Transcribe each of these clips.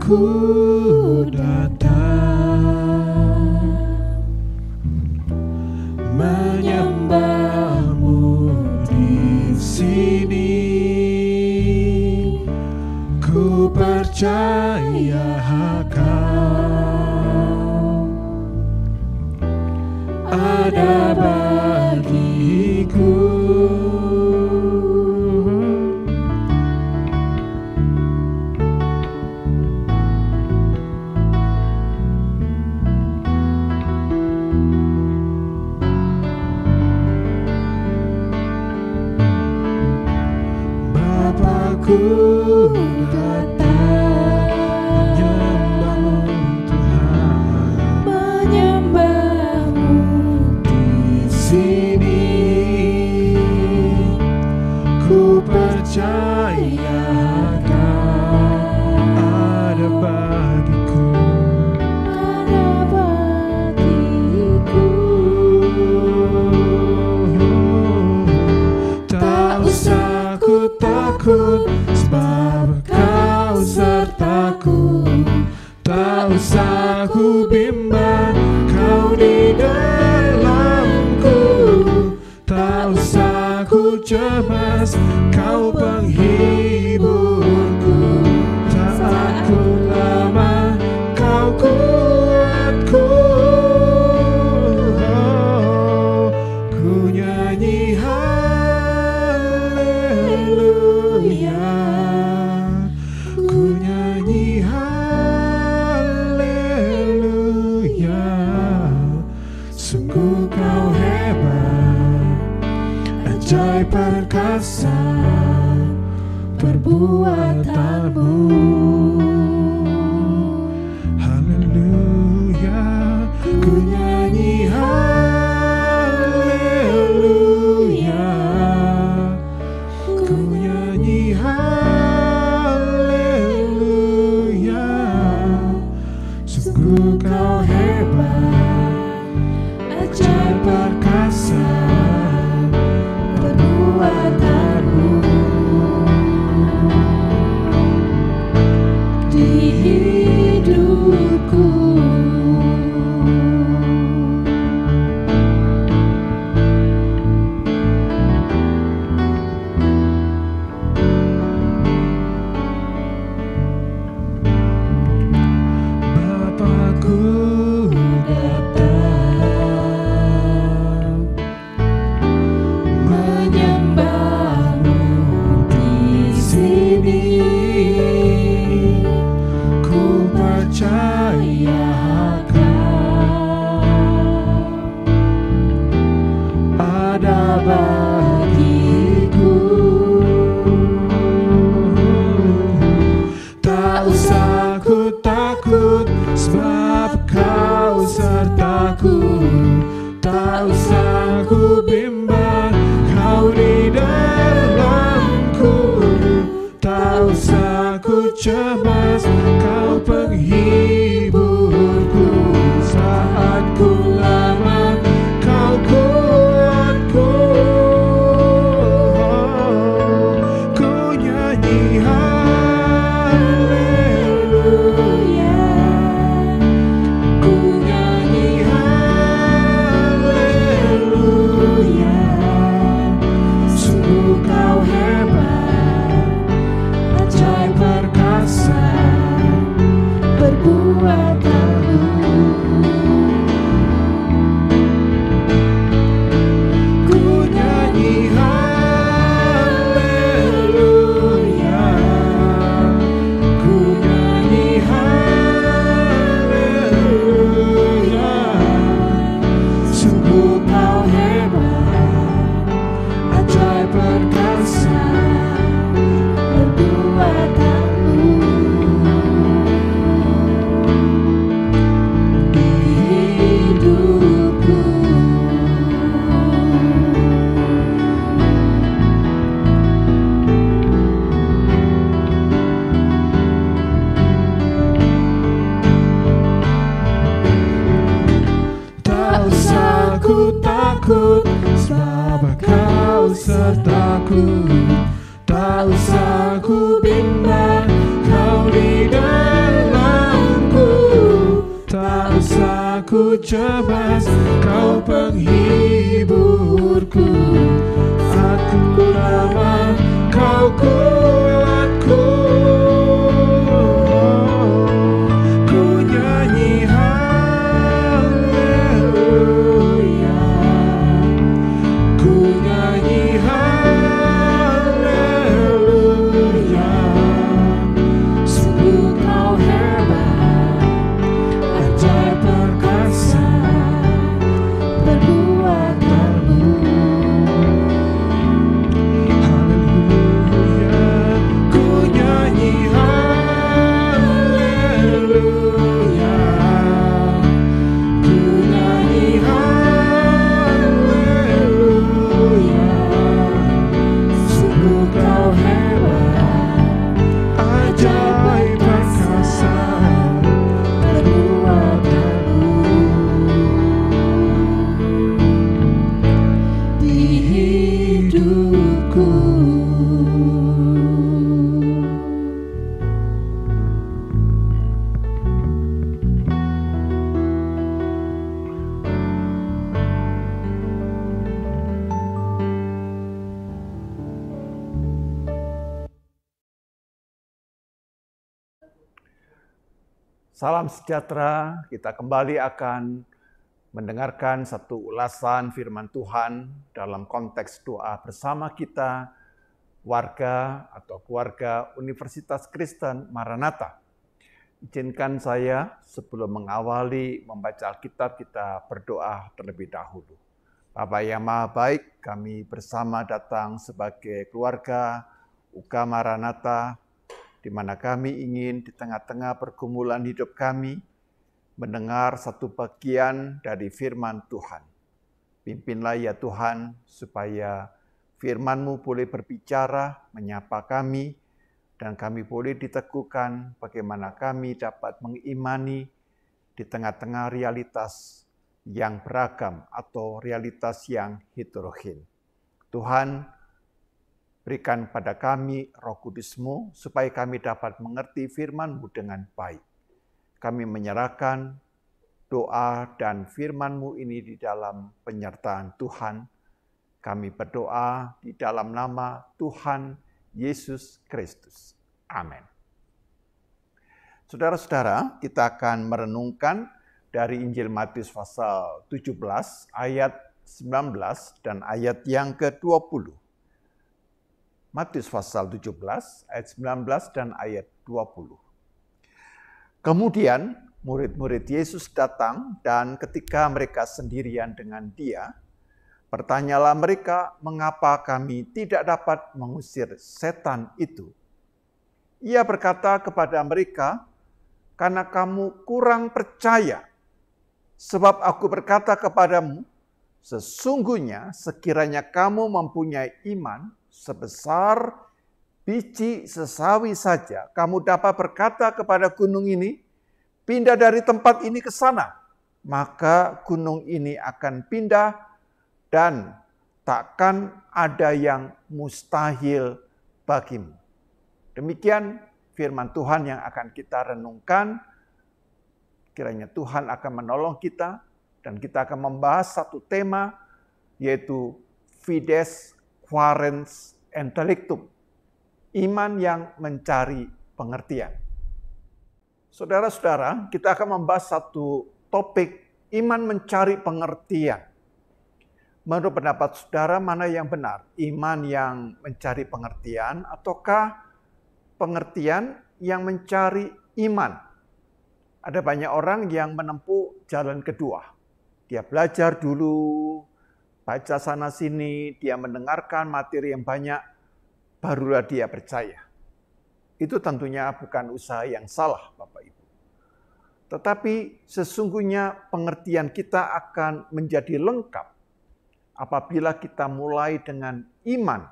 Ku datang menyembahmu di sini. Ku percaya Kau ada bagiku. Ku datang menyembahmu Tuhan, menyembahmu di sini. Ku percaya Kau ada bagiku, ada bagiku. Tak usah ku takut, sebab Kau sertaku. Tak usah ku bimbang, Kau di dalamku. Tak usah ku cemas, Kau penghiburku. Saat ku lemah, Kau kuatku. Ku nyanyi haleluya, ku nyanyi haleluya. Sungguh Kau hebat, ajaib perkasa perbuatanmu. Haleluya, ku nyanyi haleluya, ku nyanyi haleluya. Sungguh Kau hebat, ajaib perkasa perbuatanmu di hidupku. Bapakku datang menyembahmu di sini. Ku percaya Kau ada bagiku. Tak usah ku takut, sebab Kau sertaku. Tak usah ku bimbang, Kau di dalamku. Tak usah ku cemas, Kau penghiburku. Saat ku lemah, Kau kuatku. Ku nyanyi haleluya, ku nyanyi haleluya. aku cemas, Kau penghiburku. Aku lemah, Kau kuatku. Ku nyanyi haleluya, ku nyanyi haleluya. Sungguh Kau hebat, ajaib perkasa perbuatanmu. Haleluya, ku nyanyi haleluya, ku nyanyi haleluya. Sungguh Kau hebat, Ajaib perkasa perbuatanmu di hidupku. Salam sejahtera, kita kembali akan mendengarkan satu ulasan firman Tuhan dalam konteks doa bersama kita, warga atau keluarga Universitas Kristen Maranatha. Izinkan saya sebelum mengawali membaca Alkitab, kita berdoa terlebih dahulu. Bapa yang Maha Baik, kami bersama datang sebagai keluarga UK Maranatha, di mana kami ingin di tengah-tengah pergumulan hidup kami mendengar satu bagian dari firman Tuhan. Pimpinlah ya Tuhan, supaya firman-Mu boleh berbicara, menyapa kami, dan kami boleh diteguhkan bagaimana kami dapat mengimani di tengah-tengah realitas yang beragam atau realitas yang heterogen. Tuhan, berikan pada kami Roh Kudus-Mu supaya kami dapat mengerti firman-Mu dengan baik. Kami menyerahkan doa dan firman-Mu ini di dalam penyertaan Tuhan. Kami berdoa di dalam nama Tuhan Yesus Kristus. Amin. Saudara-saudara, kita akan merenungkan dari Injil Matius pasal 17 ayat 19 dan ayat yang ke-20. Matius pasal 17 ayat 19 dan ayat 20. Kemudian murid-murid Yesus datang dan ketika mereka sendirian dengan Dia, bertanyalah mereka, mengapa kami tidak dapat mengusir setan itu? Ia berkata kepada mereka, karena kamu kurang percaya. Sebab aku berkata kepadamu, sesungguhnya sekiranya kamu mempunyai iman sebesar biji sesawi saja, kamu dapat berkata kepada gunung ini, pindah dari tempat ini ke sana. Maka gunung ini akan pindah dan takkan ada yang mustahil bagimu. Demikian firman Tuhan yang akan kita renungkan. Kiranya Tuhan akan menolong kita dan kita akan membahas satu tema, yaitu fides quaerens intellectum, iman yang mencari pengertian. Saudara-saudara, kita akan membahas satu topik, iman mencari pengertian. Menurut pendapat saudara, mana yang benar? Iman yang mencari pengertian ataukah pengertian yang mencari iman? Ada banyak orang yang menempuh jalan kedua. Dia belajar dulu, baca sana-sini, dia mendengarkan materi yang banyak, barulah dia percaya. Itu tentunya bukan usaha yang salah, Bapak Ibu. Tetapi sesungguhnya pengertian kita akan menjadi lengkap apabila kita mulai dengan iman.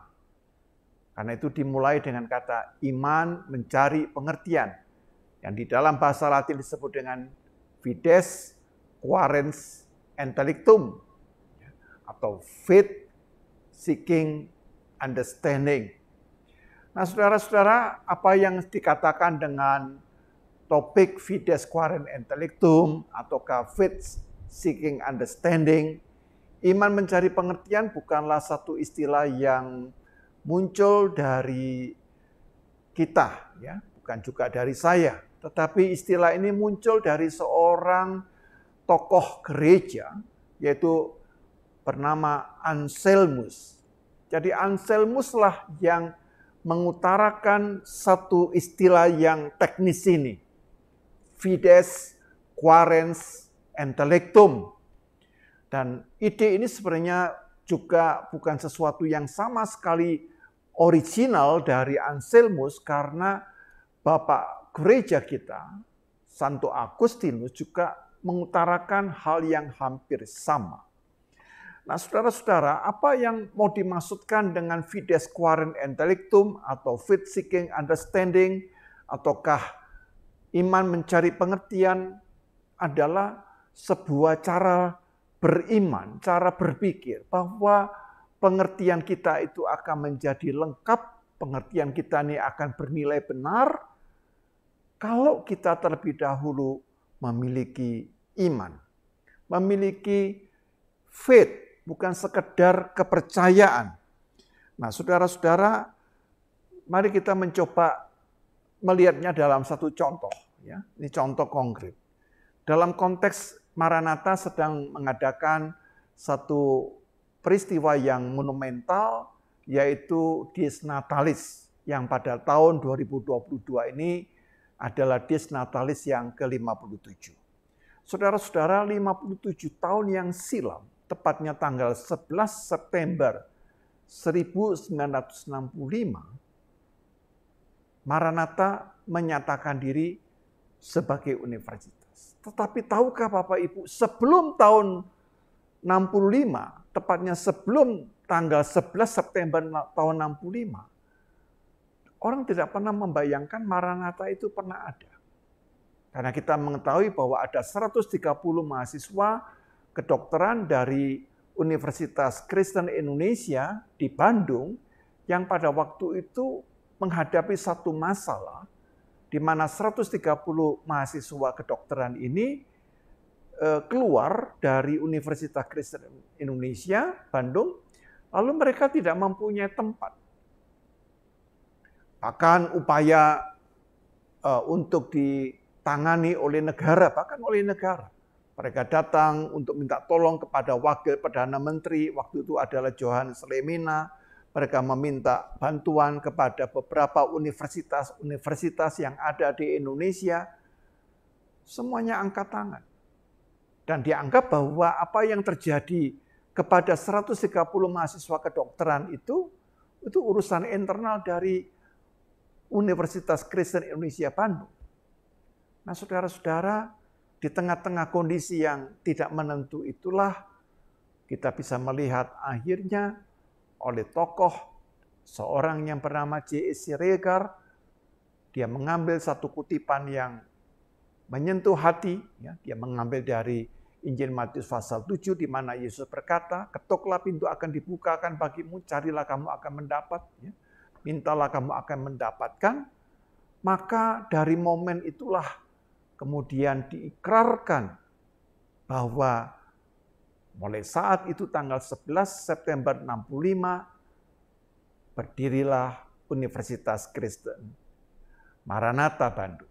Karena itu dimulai dengan kata iman mencari pengertian. Yang di dalam bahasa Latin disebut dengan fides quaerens intellectum. Atau faith seeking understanding. Nah, saudara-saudara, apa yang dikatakan dengan topik Fides Quaerens Intellectum ataukah Faith Seeking Understanding, iman mencari pengertian bukanlah satu istilah yang muncul dari kita, ya, bukan juga dari saya, tetapi istilah ini muncul dari seorang tokoh gereja, yaitu bernama Anselmus. Jadi Anselmus lah yang mengutarakan satu istilah yang teknis ini, Fides Quaerens Intellectum. Dan ide ini sebenarnya juga bukan sesuatu yang sama sekali original dari Anselmus, karena Bapak gereja kita, Santo Agustinus, juga mengutarakan hal yang hampir sama. Nah, saudara-saudara, apa yang mau dimaksudkan dengan Fides Quaerens Intellectum atau Faith Seeking Understanding, ataukah iman mencari pengertian, adalah sebuah cara beriman, cara berpikir bahwa pengertian kita itu akan menjadi lengkap, pengertian kita ini akan bernilai benar kalau kita terlebih dahulu memiliki iman, memiliki faith, bukan sekedar kepercayaan. Nah, saudara-saudara, mari kita mencoba melihatnya dalam satu contoh, ya. Ini contoh konkret. Dalam konteks Maranatha sedang mengadakan satu peristiwa yang monumental, yaitu Dies Natalis, yang pada tahun 2022 ini adalah Dies Natalis yang ke-57. Saudara-saudara, 57 tahun yang silam, tepatnya tanggal 11 September 1965, Maranatha menyatakan diri sebagai universitas. Tetapi tahukah Bapak Ibu, sebelum tahun 65, tepatnya sebelum tanggal 11 September tahun 65, orang tidak pernah membayangkan Maranatha itu pernah ada. Karena kita mengetahui bahwa ada 130 mahasiswa kedokteran dari Universitas Kristen Indonesia di Bandung yang pada waktu itu menghadapi satu masalah di mana 130 mahasiswa kedokteran ini keluar dari Universitas Kristen Indonesia Bandung, lalu mereka tidak mempunyai tempat. Bahkan upaya untuk ditangani oleh negara, bahkan oleh negara. Mereka datang untuk minta tolong kepada Wakil Perdana Menteri, waktu itu adalah Johannes Lemina. Mereka meminta bantuan kepada beberapa universitas yang ada di Indonesia. Semuanya angkat tangan. Dan dianggap bahwa apa yang terjadi kepada 130 mahasiswa kedokteran itu urusan internal dari Universitas Kristen Indonesia Bandung. Nah, saudara-saudara, di tengah-tengah kondisi yang tidak menentu itulah kita bisa melihat akhirnya oleh tokoh seorang yang bernama J.S. Siregar, dia mengambil satu kutipan yang menyentuh hati, ya. Dia mengambil dari Injil Matius pasal 7 di mana Yesus berkata, "Ketuklah pintu akan dibukakan bagimu, carilah kamu akan mendapat, ya. Mintalah kamu akan mendapatkan." Maka dari momen itulah kemudian diikrarkan bahwa mulai saat itu tanggal 11 September 65 berdirilah Universitas Kristen Maranatha Bandung.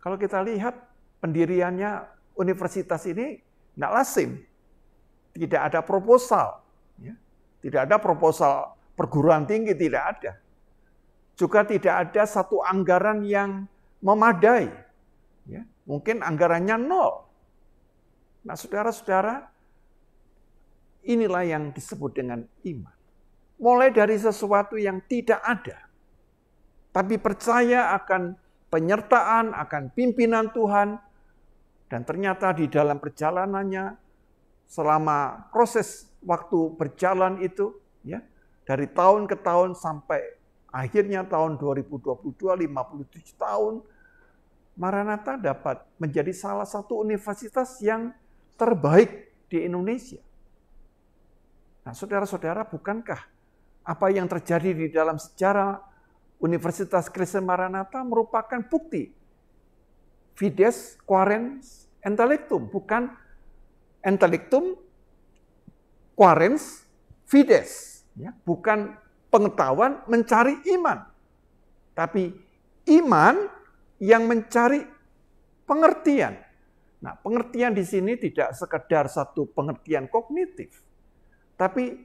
Kalau kita lihat pendiriannya universitas ini tidak lazim, tidak ada proposal, ya. Tidak ada proposal perguruan tinggi, tidak ada. Juga tidak ada satu anggaran yang memadai. Ya, mungkin anggarannya nol. Nah, saudara-saudara, inilah yang disebut dengan iman. Mulai dari sesuatu yang tidak ada, tapi percaya akan penyertaan, akan pimpinan Tuhan, dan ternyata di dalam perjalanannya, selama proses waktu berjalan itu, ya, dari tahun ke tahun sampai akhirnya tahun 2022, 57 tahun, Maranatha dapat menjadi salah satu universitas yang terbaik di Indonesia. Nah, saudara-saudara, bukankah apa yang terjadi di dalam sejarah Universitas Kristen Maranatha merupakan bukti fides, quaerens, intellectum. Bukan intellectum, quaerens, fides. Ya, bukan pengetahuan mencari iman. Tapi iman yang mencari pengertian. Nah, pengertian di sini tidak sekedar satu pengertian kognitif. Tapi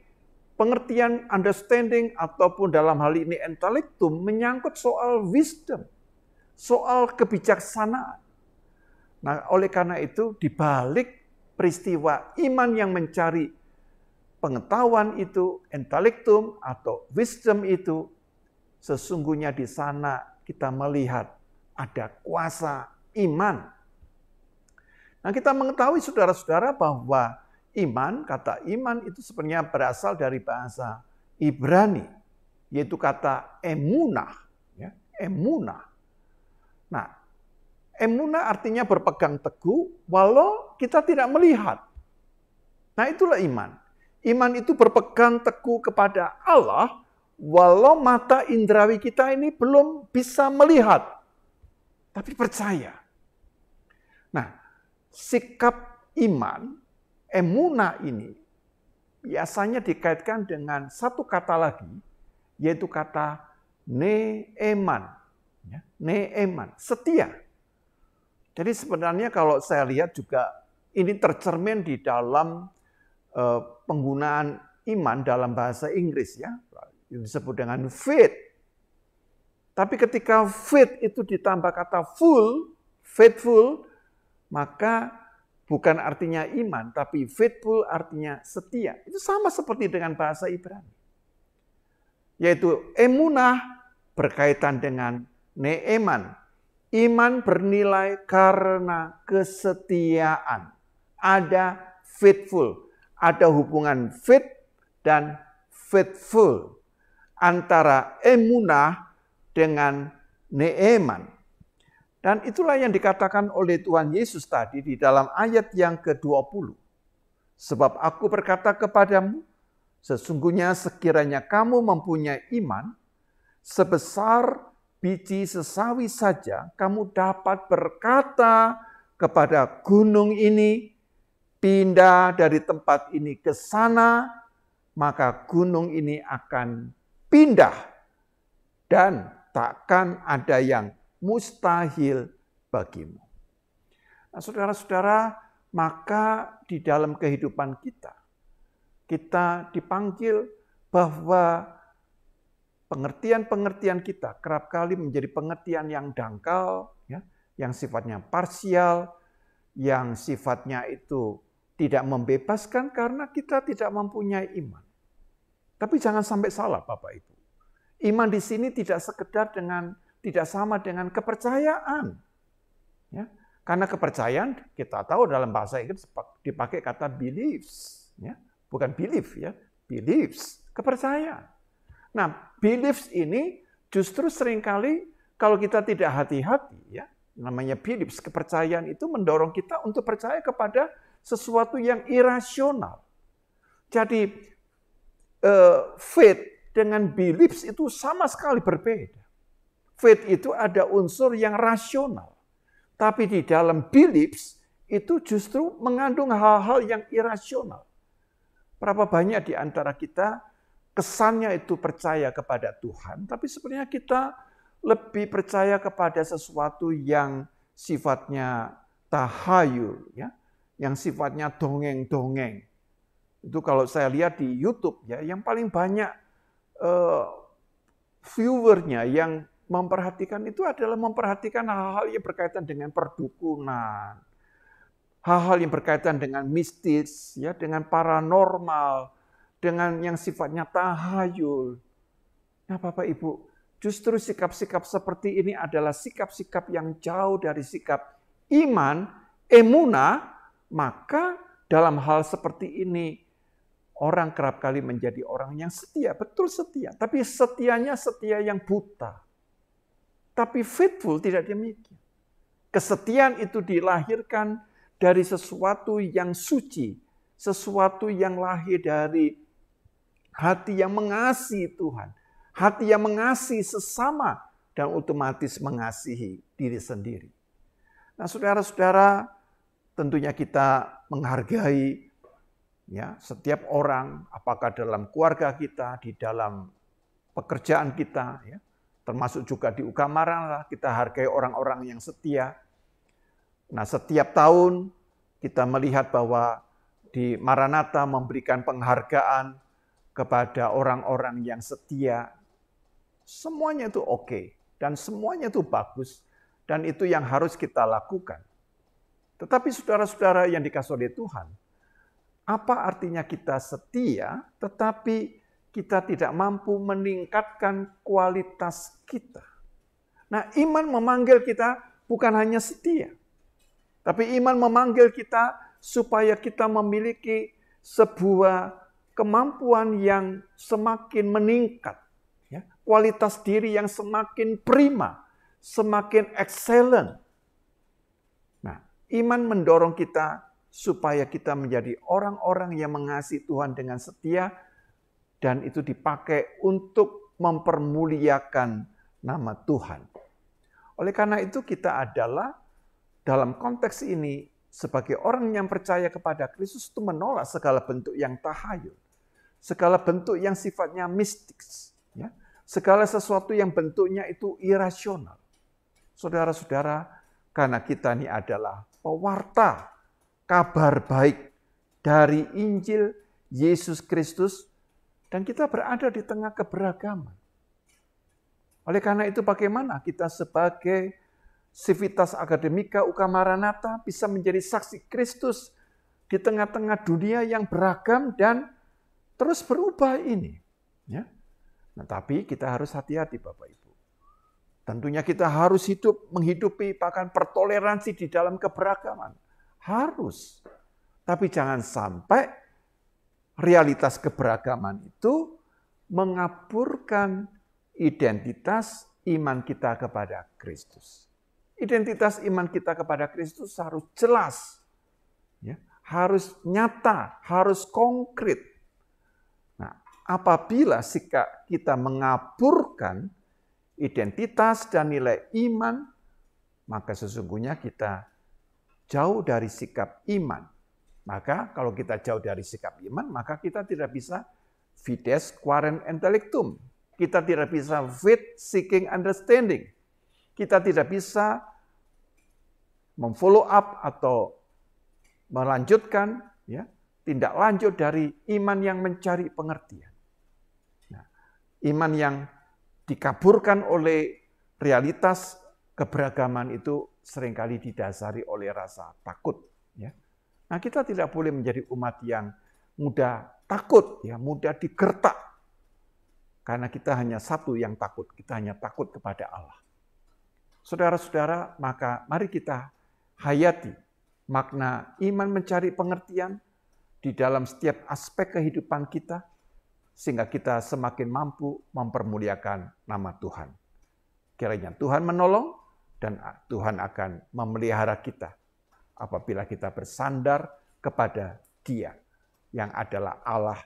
pengertian understanding ataupun dalam hal ini intellectum menyangkut soal wisdom, soal kebijaksanaan. Nah, oleh karena itu di balik peristiwa iman yang mencari pengetahuan itu, intellectum atau wisdom itu, sesungguhnya di sana kita melihat ada kuasa iman. Nah, kita mengetahui saudara-saudara bahwa iman, kata iman itu sebenarnya berasal dari bahasa Ibrani, yaitu kata emunah. Ya, emunah. Nah, emunah artinya berpegang teguh walau kita tidak melihat. Nah, itulah iman. Iman itu berpegang teguh kepada Allah walau mata indrawi kita ini belum bisa melihat, tapi percaya. Nah, sikap iman, emunah ini biasanya dikaitkan dengan satu kata lagi, yaitu kata neeman. Ya, neeman, setia. Jadi sebenarnya kalau saya lihat juga ini tercermin di dalam penggunaan iman dalam bahasa Inggris, ya, yang disebut dengan faith. Tapi ketika faith itu ditambah kata full, faithful, maka bukan artinya iman, tapi faithful artinya setia. Itu sama seperti dengan bahasa Ibrani. Yaitu emunah berkaitan dengan neeman. Iman bernilai karena kesetiaan. Ada faithful. Ada hubungan faith dan faithful antara emunah dengan neeman. Dan itulah yang dikatakan oleh Tuhan Yesus tadi di dalam ayat yang ke-20. Sebab aku berkata kepadamu, sesungguhnya sekiranya kamu mempunyai iman, sebesar biji sesawi saja, kamu dapat berkata kepada gunung ini, pindah dari tempat ini ke sana, maka gunung ini akan pindah dan takkan ada yang mustahil bagimu. Nah, saudara-saudara, maka di dalam kehidupan kita dipanggil bahwa pengertian-pengertian kita kerap kali menjadi pengertian yang dangkal, ya, yang sifatnya parsial, yang sifatnya itu tidak membebaskan karena kita tidak mempunyai iman. Tapi jangan sampai salah Bapak Ibu. Iman di sini tidak sama dengan kepercayaan. Ya, karena kepercayaan kita tahu dalam bahasa Inggris dipakai kata beliefs, ya, bukan belief, ya, beliefs, kepercayaan. Nah, beliefs ini justru seringkali kalau kita tidak hati-hati, ya, namanya beliefs, kepercayaan itu mendorong kita untuk percaya kepada sesuatu yang irasional. Jadi faith dengan beliefs itu sama sekali berbeda. Faith itu ada unsur yang rasional. Tapi di dalam beliefs itu justru mengandung hal-hal yang irasional. Berapa banyak di antara kita kesannya itu percaya kepada Tuhan, tapi sebenarnya kita lebih percaya kepada sesuatu yang sifatnya tahayul, ya, yang sifatnya dongeng-dongeng. Itu kalau saya lihat di YouTube, ya, yang paling banyak viewernya yang memperhatikan itu adalah memperhatikan hal-hal yang berkaitan dengan perdukunan, hal-hal yang berkaitan dengan mistis, ya, dengan paranormal, dengan yang sifatnya tahayul. Nah, Bapak Ibu, justru sikap-sikap seperti ini adalah sikap-sikap yang jauh dari sikap iman, emunah. Maka dalam hal seperti ini orang kerap kali menjadi orang yang setia, betul setia, tapi setianya setia yang buta. Tapi faithful tidak demikian. Kesetiaan itu dilahirkan dari sesuatu yang suci, sesuatu yang lahir dari hati yang mengasihi Tuhan, hati yang mengasihi sesama dan otomatis mengasihi diri sendiri. Nah, saudara-saudara, tentunya kita menghargai ya setiap orang, apakah dalam keluarga kita, di dalam pekerjaan kita, ya, termasuk juga di UKM Maranatha, kita hargai orang-orang yang setia. Nah, setiap tahun kita melihat bahwa di Maranatha memberikan penghargaan kepada orang-orang yang setia. Semuanya itu oke, dan semuanya itu bagus, dan itu yang harus kita lakukan. Tetapi saudara-saudara yang dikasihi oleh Tuhan, apa artinya kita setia, tetapi kita tidak mampu meningkatkan kualitas kita? Nah, iman memanggil kita bukan hanya setia, tapi iman memanggil kita supaya kita memiliki sebuah kemampuan yang semakin meningkat, ya, kualitas diri yang semakin prima, semakin excellent. Nah, iman mendorong kita supaya kita menjadi orang-orang yang mengasihi Tuhan dengan setia, dan itu dipakai untuk mempermuliakan nama Tuhan. Oleh karena itu kita adalah dalam konteks ini sebagai orang yang percaya kepada Kristus itu menolak segala bentuk yang tahayul, segala bentuk yang sifatnya mistik, ya, segala sesuatu yang bentuknya itu irasional. Saudara-saudara, karena kita ini adalah pewarta kabar baik dari Injil Yesus Kristus, dan kita berada di tengah keberagaman. Oleh karena itu bagaimana kita sebagai Civitas Akademika UKM Maranatha bisa menjadi saksi Kristus di tengah-tengah dunia yang beragam dan terus berubah ini. Ya. Nah, tapi kita harus hati-hati Bapak Ibu. Tentunya kita harus menghidupi bahkan pertoleransi di dalam keberagaman. Harus. Tapi jangan sampai realitas keberagaman itu mengaburkan identitas iman kita kepada Kristus. Identitas iman kita kepada Kristus harus jelas, ya, harus nyata, harus konkret. Nah, apabila sikap kita mengaburkan identitas dan nilai iman, maka sesungguhnya kita jauh dari sikap iman. Maka kalau kita jauh dari sikap iman, maka kita tidak bisa fides quaerens intellectum. Kita tidak bisa faith seeking understanding. Kita tidak bisa memfollow up atau melanjutkan, ya, tindak lanjut dari iman yang mencari pengertian. Nah, iman yang dikaburkan oleh realitas keberagaman itu seringkali didasari oleh rasa takut. Ya. Nah, kita tidak boleh menjadi umat yang mudah takut, ya, mudah digertak. Karena kita hanya satu yang takut, kita hanya takut kepada Allah. Saudara-saudara, maka mari kita hayati makna iman mencari pengertian di dalam setiap aspek kehidupan kita, sehingga kita semakin mampu mempermuliakan nama Tuhan. Kiranya Tuhan menolong dan Tuhan akan memelihara kita apabila kita bersandar kepada Dia yang adalah Allah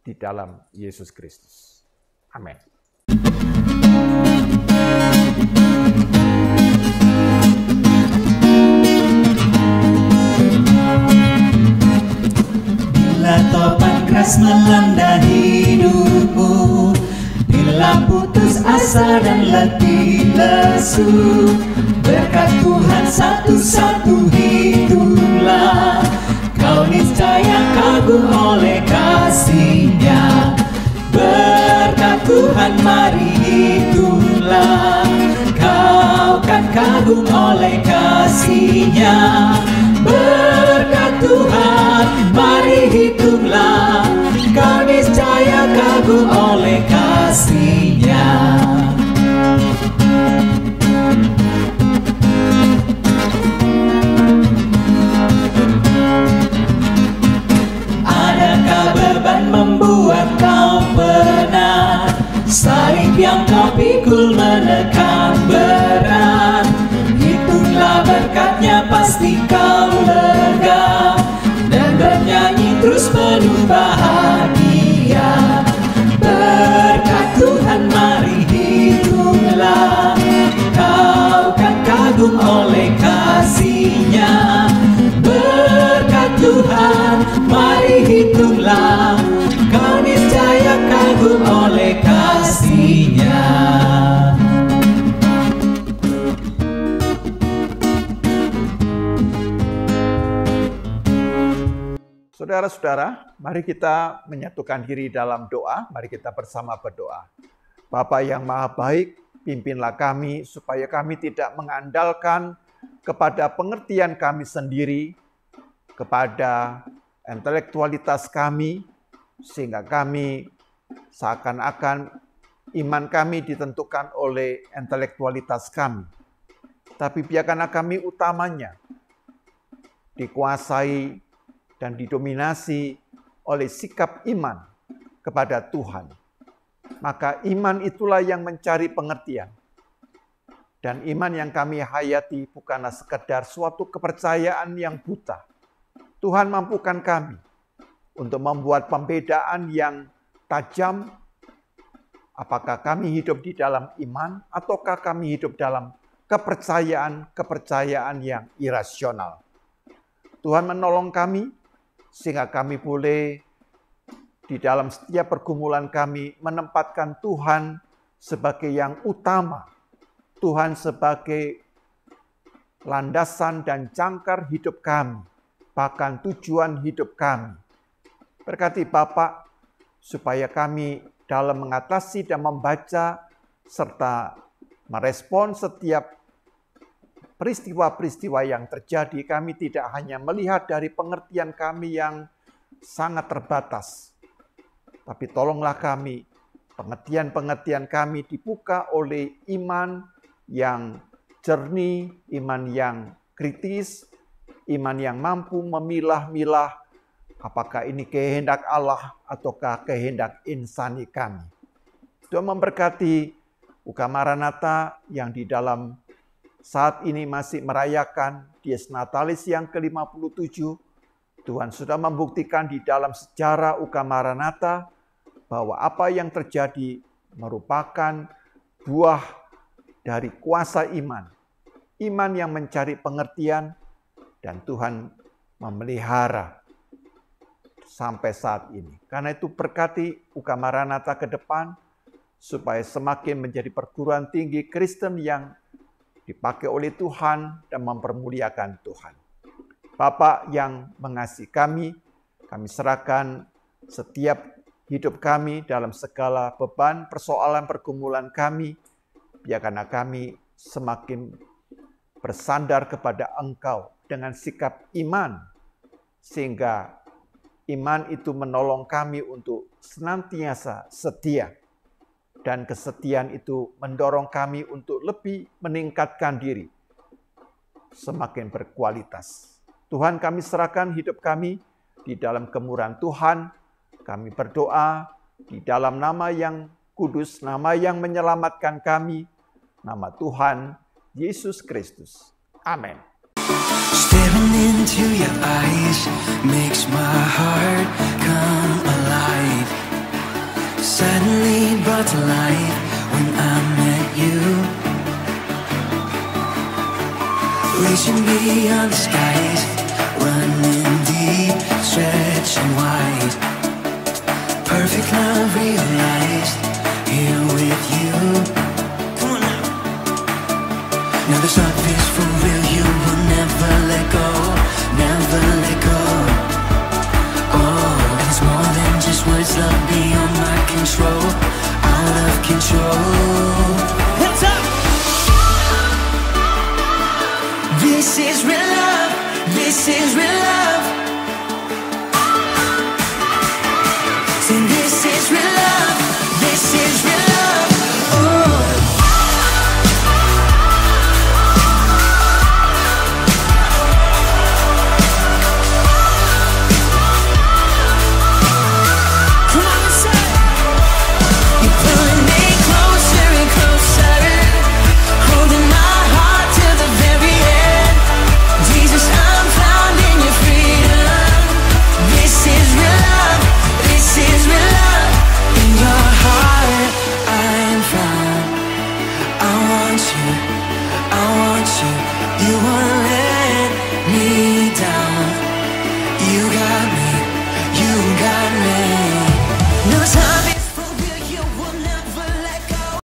di dalam Yesus Kristus. Amin. Bila topan keras melanda hidupmu, bila putus asa dan letih lesu, berkat Tuhan satu-satu hitunglah, kau niscaya kagum oleh kasih-Nya. Berkat Tuhan mari hitunglah, kau kan kagum oleh kasih-Nya. Berkat Tuhan mari hitunglah, kau niscaya kagum oleh kasih-Nya. Adakah beban membuat kau penat, salib yang kau pikul menekan berat? Hitunglah berkat-Nya pasti kau lega, dan bernyanyi terus penuh bahagia. Berkat Tuhan mari hitunglah, kau kan kagum oleh kasih-Nya. kasih-Nya. Berkat Tuhan, mari hitunglah, kau niscaya kagum oleh kasih-Nya. Saudara-saudara, mari kita menyatukan diri dalam doa. Mari kita bersama berdoa. Bapa yang Maha Baik, pimpinlah kami supaya kami tidak mengandalkan kepada pengertian kami sendiri, kepada intelektualitas kami, sehingga kami seakan-akan iman kami ditentukan oleh intelektualitas kami. Tapi biarkanlah kami utamanya dikuasai dan didominasi oleh sikap iman kepada Tuhan. Maka iman itulah yang mencari pengertian. Dan iman yang kami hayati bukanlah sekedar suatu kepercayaan yang buta. Tuhan mampukan kami untuk membuat pembedaan yang tajam. Apakah kami hidup di dalam iman ataukah kami hidup dalam kepercayaan yang irasional. Tuhan menolong kami sehingga kami boleh di dalam setiap pergumulan kami menempatkan Tuhan sebagai yang utama. Tuhan sebagai landasan dan jangkar hidup kami, bahkan tujuan hidup kami. Berkati Bapa supaya kami dalam mengatasi dan membaca serta merespon setiap peristiwa-peristiwa yang terjadi, kami tidak hanya melihat dari pengertian kami yang sangat terbatas. Tapi tolonglah kami, pengertian-pengertian kami dibuka oleh iman yang jernih, iman yang kritis, iman yang mampu memilah-milah apakah ini kehendak Allah ataukah kehendak insani kami. Tuhan memberkati UKA Maranatha yang di dalam saat ini masih merayakan Dies Natalis yang ke-57. Tuhan sudah membuktikan di dalam sejarah UKA Maranatha bahwa apa yang terjadi merupakan buah dari kuasa iman. Iman yang mencari pengertian dan Tuhan memelihara sampai saat ini. Karena itu berkati UKA Maranatha ke depan supaya semakin menjadi perguruan tinggi Kristen yang dipakai oleh Tuhan dan mempermuliakan Tuhan. Bapa yang mengasihi kami serahkan setiap hidup kami dalam segala beban, persoalan, pergumulan kami. Biarkanlah kami semakin bersandar kepada Engkau dengan sikap iman, sehingga iman itu menolong kami untuk senantiasa setia. Dan kesetiaan itu mendorong kami untuk lebih meningkatkan diri, semakin berkualitas. Tuhan, kami serahkan hidup kami di dalam kemurahan Tuhan. Kami berdoa di dalam nama yang kudus, nama yang menyelamatkan kami, nama Tuhan Yesus Kristus. Amin. Staring into your eyes makes my heart come alive. Suddenly brought to life when I met you. Reaching beyond the skies, running deep, stretching wide. Perfect love realized here with you. Come on now. Now this love is for real. You will never let go, never let go. Oh, it's more than just words. Love beyond my control, out of control. What's up? This is real love. This is real love.